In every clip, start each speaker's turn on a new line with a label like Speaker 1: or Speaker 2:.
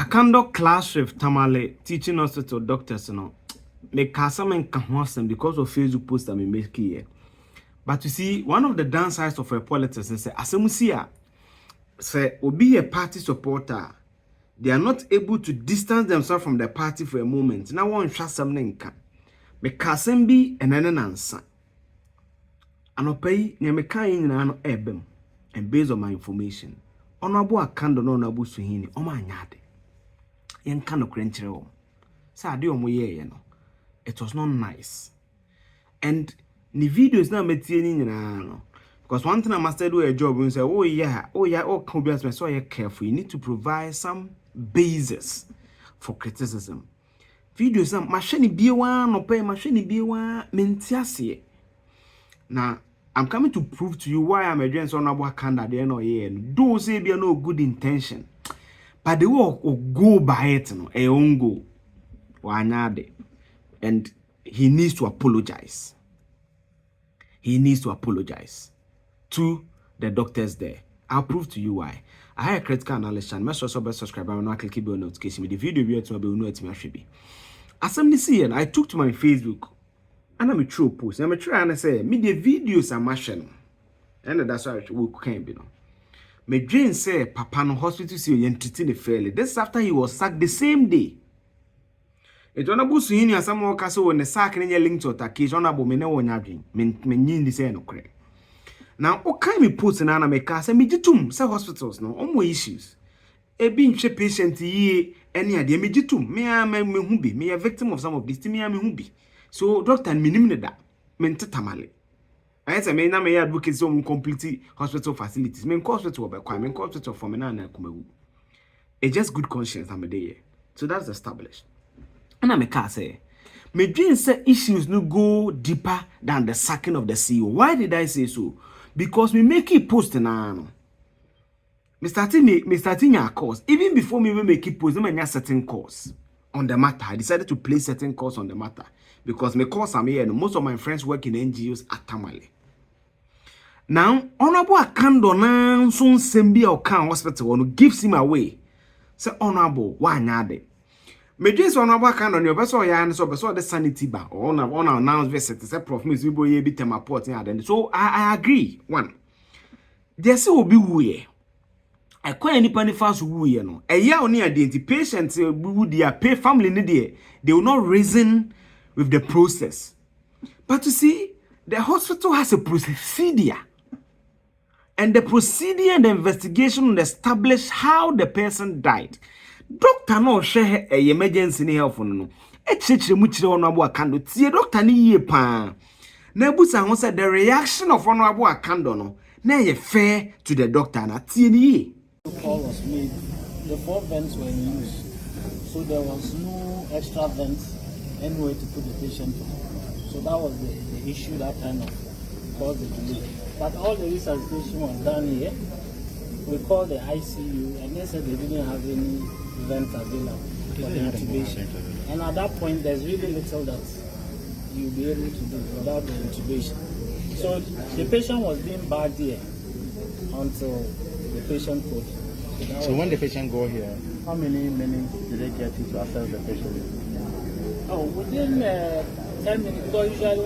Speaker 1: Akando class with Tamale teaching hospital doctors, make some can because of Facebook post I make here. But you see, one of the downsides of a politics is say be a party supporter. They are not able to distance themselves from the party for a moment. Now one trust something can. Make be and an answer. And pay near me kind in ebem. And based on my information, honorable Akando no nabu suhini, o my yard. Yen kind of crench. Sa do ye, it was not nice. And the videos now meeting because one thing I must do a job and say, oh yeah, could so you're careful. You need to provide some basis for criticism. Videos now machine be one or pay machine be one mentiasie. Now I'm coming to prove to you why I'm against honorable Kanda there no yeah. Don't say be no good intention. But the work will go by it, a own go. And he needs to apologize. He needs to apologize to the doctors there. I'll prove to you why. I have a critical analysis and make sure you subscribe and click the bell notification. The video will be able to be. As I'm seeing, I took to my Facebook and I'm a true post. I'm a try and I say, me the videos are mashing. And that's why we can't be no. Me Jane say, Papa no hospital see you entertain fairly. This after he was sacked the same day. It honorable Suhini and some workers when the sack in your link to attack is honorable me no one having. Men this no correct. Now, what kind of post in Anameka say me jitum say hospitals no more issues. A being patient ye any idea me jitum. Me hubi. Me a victim of some of this. Me hubi. So doctor and minimum that mente Tamale. I say me na me advocate some complete hospital facilities. Me hospital obekwa. Me hospital for me na kumewu. It's just good conscience I'm a day. So that's established. And I say, me dream say issues no go deeper than the sacking of the CEO. Why did I say so? Because we make it post now. Me starting a course. Even before me make it post, me certain course on the matter. I decided to place certain course on the matter because my course I'm here and most of my friends work in NGOs at Tamale. Now, honorable Akando na so sembi o kan hospital no gives him away. Say honorable, why nyade? Me just honorable Akando no beso ya and so beso the sanity bar on announce visit say prof me we boy be tema port in. So I agree. One. There say will be we. I quite any penny fast we no. A year only identity patients we their pay family need they will not reason with the process. But you see, the hospital has a procedure. And the procedure and the investigation will establish how the person died. Doctor no share a emergency ni health no. E chechire mu chire Honorable Akando tie doctor ni yie pa. Na busa ho say the reaction of Honorable Akando no na ye fair to the doctor na tie ni yie.
Speaker 2: The call was made. The 4 vents were in use. So there was no extra vents anywhere to put the patient on. So that was the issue that kind of caused the delay. But all the resuscitation was done here. We called the ICU and they said they didn't have any vents available for the intubation. And at that point, there's really little that you'll be able to do without the intubation. So the patient was being bagged here until the patient could.
Speaker 3: So when the patient go here, how many minutes did they get to assess the patient?
Speaker 2: Oh, within 10 minutes, because usually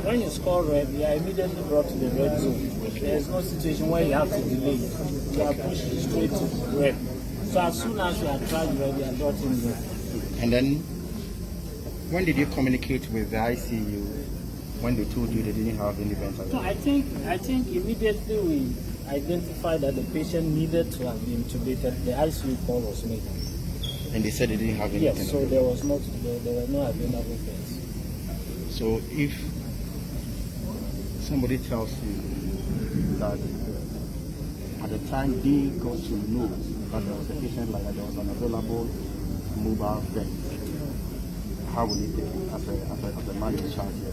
Speaker 2: when you score red, you are immediately brought to the red zone. There is no situation where you have to delay. You are pushed straight to red. So as soon as you are tried red, you are brought in red.
Speaker 3: And then, when did you communicate with the ICU when they told you they didn't have any vents?
Speaker 2: No, I think immediately we identified that the patient needed to have been intubated. The ICU call was made.
Speaker 3: And they said they didn't have anything.
Speaker 2: Yes, so there were no available beds.
Speaker 3: So if somebody tells you that at the time they got to know that there was a patient like that, there was an available mobile vent, how will you take it as a man in charge here?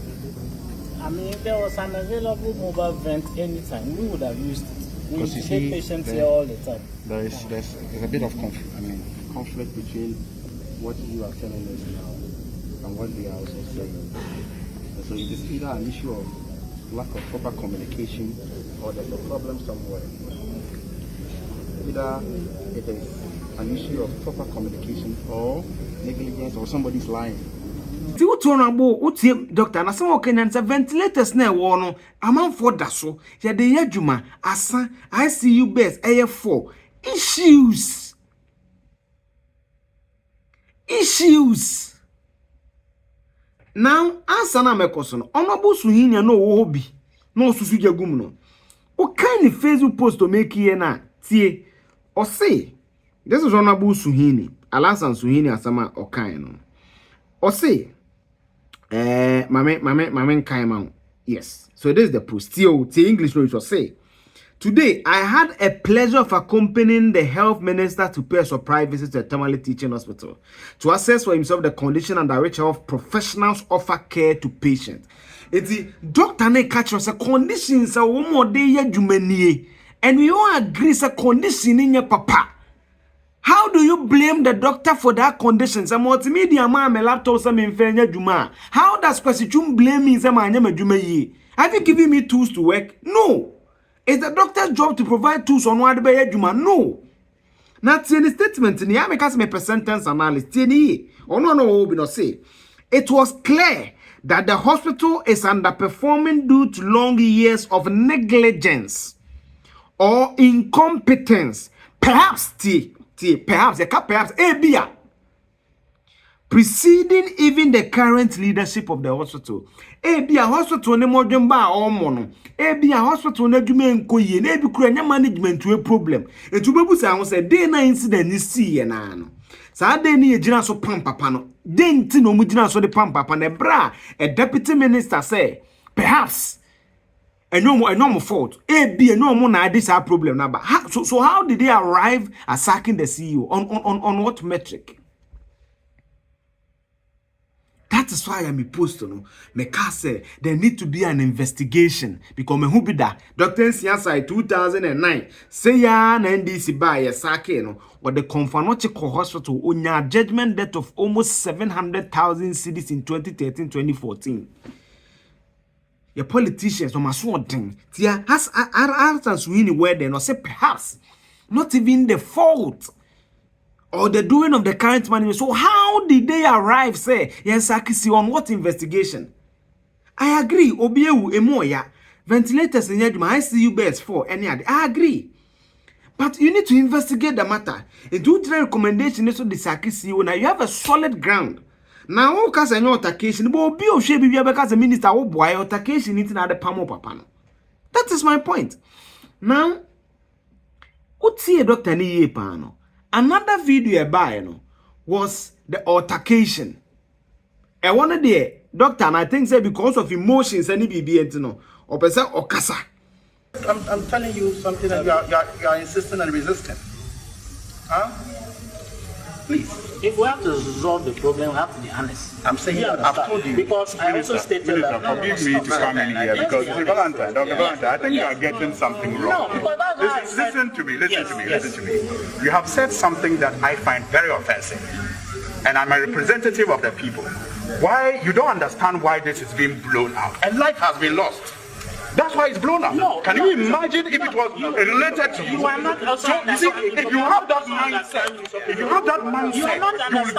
Speaker 2: I mean, if there was an available mobile vent anytime, we would have used it. We take patients here all the time.
Speaker 3: There's a bit of conflict between what you are telling us now and what they are also saying. So it is either an issue of lack of proper communication or there's a problem somewhere. Either it is an issue of proper communication or negligence or somebody's lying.
Speaker 1: Ti utonabo utie doctor na some Kenyan say ventilators na ewo no amanfo da so ye de yadwuma asa ICU beds AF4 issues now asa na mekoso no onobo suhinia no wo bi no susu jagum no o kind Facebook post to make here na tie o say this is onobo suhini alasan suhini asama o kind no o say Mame Kaimang. Yes. So this is the post. The English note will say, today I had a pleasure of accompanying the health minister to pay a surprise visit to the Tamale Teaching Hospital to assess for himself the condition under which health professionals offer care to patients. It's the doctor ne catch us a conditions a one more day jumenie, and we all agree it's a condition in your papa. How do you blame the doctor for that condition? Some multimedia man, my laptop, some inferior juma. How does Kwesichum blame me? Some juma ye. Have you given me tools to work? No. It's the doctor's job to provide tools on what the juma. No. Not any statement in the Americans may sentence analysis. Or no, say. It was clear that the hospital is underperforming due to long years of negligence or incompetence. Perhaps Abia preceding even the current leadership of the hospital. Abia hospital ne modwemba omono. Abia hospital na dwuma enkoye na ebi kura nya management we problem. Etu bebusa ho say dey na incident ni see ye na no. Sa dey ni yegina so pam papa no. Dey nti no mu gina so de pam papa na bra a deputy minister say perhaps a normal fault. A normal na this our problem now. So how did they arrive at sacking the CEO on what metric? That is why I'm opposed to no. Me say there need to be an investigation because me who be that Dr. Nsiasa 2009 say ya na NDC buy a sacking no or the Confanochico Hospital on a judgment debt of almost 700,000 cedis in 2013-2014. Your politicians, no matter what thing, has answers we anywhere then, or say perhaps not even the fault or the doing of the current management. So how did they arrive? Say yes, on what investigation? I agree. Obiewu emoya ventilators in my ICU beds for any other. I agree, but you need to investigate the matter and do the recommendation. So the Sakisi, now you have a solid ground. Now, who can say no altercation? But be of shape because the minister will boy altercation into the pamo papa. That is my point. Now, what see a doctor ni pano? Another video by no was the altercation. I wanted the doctor, and I think say because of emotions and BB no or person or kasa.
Speaker 3: I'm telling you something that you are insisting and resisting. Huh? Please.
Speaker 2: If we have to resolve the problem, we have to be honest.
Speaker 3: I'm saying that I've told you.
Speaker 2: Because I also stated that.
Speaker 4: Forgive me to come in here because Dr. Valentine, I think you are getting something wrong.
Speaker 2: No, because that's
Speaker 4: listen to me. You have said something that I find very offensive, and I'm a representative of the people. Why you don't understand why this is being blown out? And life has been lost. That's why it's blown up.
Speaker 2: No,
Speaker 4: can you imagine if it was related to you?
Speaker 2: You are not
Speaker 4: So, you see, if you have that mindset, you will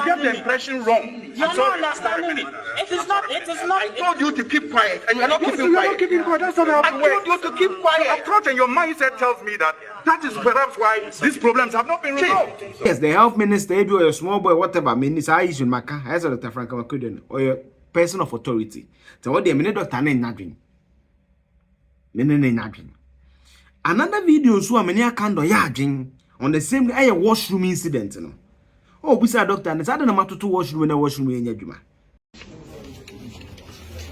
Speaker 4: get the impression wrong.
Speaker 2: You are not understanding me. It is not.
Speaker 4: I told you to keep quiet, and you're not keeping quiet.
Speaker 3: Not keeping quiet. That's not how
Speaker 4: I told you to keep quiet. Your approach and your mindset tells me that is perhaps why these problems have not been resolved.
Speaker 1: Yes, the health minister, or your small boy, whatever, minister, I issue Maka, as a Dr. Frank Makuden, or your person of authority. So what the minute doctor name nothing. Another video so many akando yajing on the same day washroom incident no. Oh, bisa doctor and I don't matter to washroom in a washroom in Yajuma.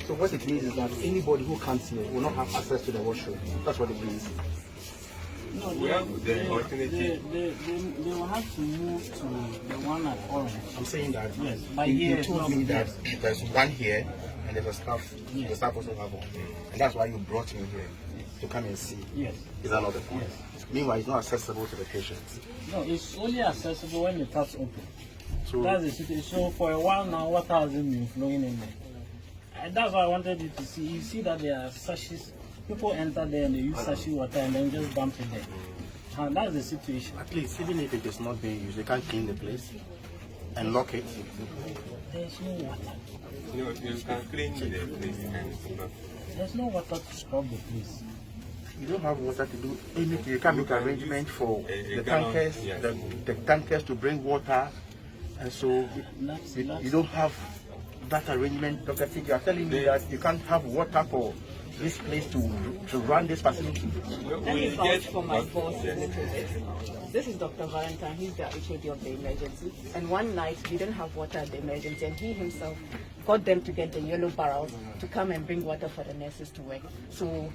Speaker 3: So what it means is that anybody who comes here will not have access to the washroom. That's what it means.
Speaker 2: No, they will have to move to the one at Orange.
Speaker 3: I'm saying that.
Speaker 2: Yes,
Speaker 3: you told me that there's one here and there's a staff. Yes. The staff also have one, and that's why you brought me here to come and see.
Speaker 2: Yes.
Speaker 3: Is that not the point? Yes. Meanwhile, it's not accessible to the patients.
Speaker 2: No, it's only accessible when the tap's open.
Speaker 3: So
Speaker 2: that's the situation. So for a while now, water hasn't been flowing in there. And that's why I wanted you to see. You see that there are sachets. People enter there and they use sachet water and then just dump it there. And that's the situation.
Speaker 3: At least, even if it is not being used, they can clean the place and lock it.
Speaker 2: There's no water.
Speaker 5: You can clean the place and
Speaker 2: There's no water to scrub the place.
Speaker 3: You don't have water to do anything. You can't make arrangement for the tankers, the tankers to bring water, and so you don't have that arrangement. Dr. T, you are telling me that you can't have water for this place to run this facility.
Speaker 6: Let me vouch for my boss in the project. This is Dr. Valentine. He's the HOD of the emergency. And one night, we didn't have water at the emergency, and he himself got them to get the yellow barrels to come and bring water for the nurses to work. So,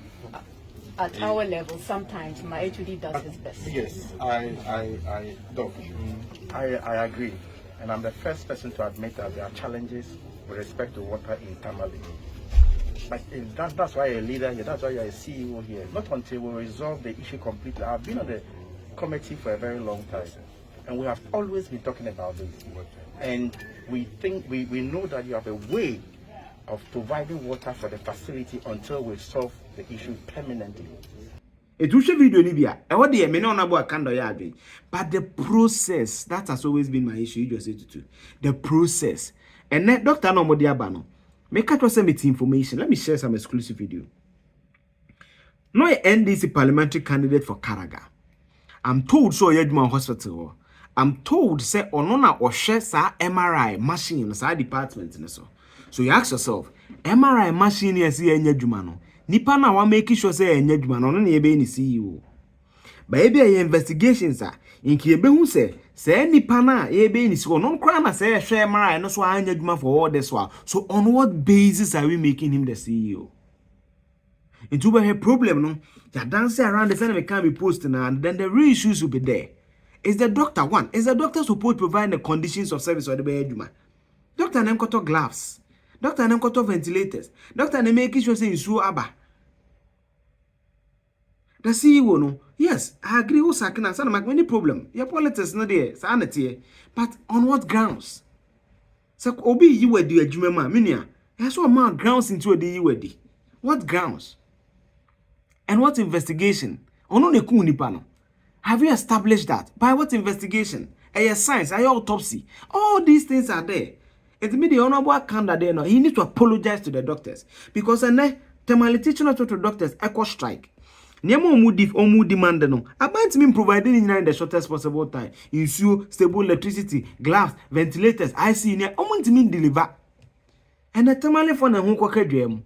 Speaker 6: at our level, sometimes my HOD does his best.
Speaker 3: Yes, Doc, I agree. And I'm the first person to admit that there are challenges with respect to water in Tamale. But that's why you're a leader here, that's why you're a CEO here. Not until we resolve the issue completely. I've been on the committee for a very long time, and we have always been talking about this. And we think, we know that you have a way of providing water for the facility until we solve the issue permanently.
Speaker 1: It will show video Libya. I want the but the process that has always been my issue. You just said it too. The process, and then Dr. Nomodiabano. Make us send me information. Let me share some exclusive video. No NDC parliamentary candidate for Karaga. I'm told so Yedman Hospital. I'm told say onona or share sa MRI machine sa department so. So you ask yourself, MRI machine yes enye dwuma no. Nipa na wa make sure say enye dwuma no na ye be ni CEO. Ba e be investigations a inki ebe hu say nipa na ye be ni CEO no kra na say share MRI no so anya dwuma for all this while. So on what basis are we making him the CEO? It will be a problem no. Ya dance around the same we can be posting and then the real issues will be there. Is the doctor one? Is the doctor supposed to provide the conditions of service or the bedroom? Doctor nem koto gloves. Doctor nem koto ventilators. Doctor nem make sure say insu aba. The CEO no. Yes, I agree with Sakina. Sana make many problem. Your politics no there. Sanity. But on what grounds? So obi you were do adwuma ma minia. That's what man grounds into the you were. What grounds? And what investigation? Ono ne ku nipa no. Have you established that? By what investigation? A science, a autopsy. All these things are there. It's me the honorable candidate there now. He needs to apologize to the doctors. Because Tamale teaching to doctors echo strike. Nyama omu demand no. About me providing in the shortest possible time. Ensure stable electricity, glass, ventilators, IC, omu me deliver. And the Tamale for na hu kwaka dwam.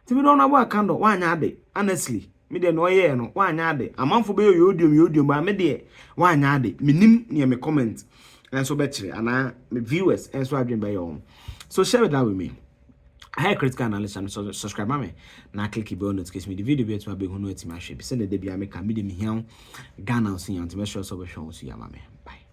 Speaker 1: Timi the honorable candidate wanya ade. Honestly. Me de no ye no wanya ade amanfo be yodium ba me de wanya ade minim ne me comment and so betche ana me viewers and so adwen be yo so share that with me. I have critical analysis and so subscribe me na click the bell notification me the video be to be hu no etima hwe be send the bia me ka me de me hian Ghana so yan to make sure so be hwe so ya ma me bye.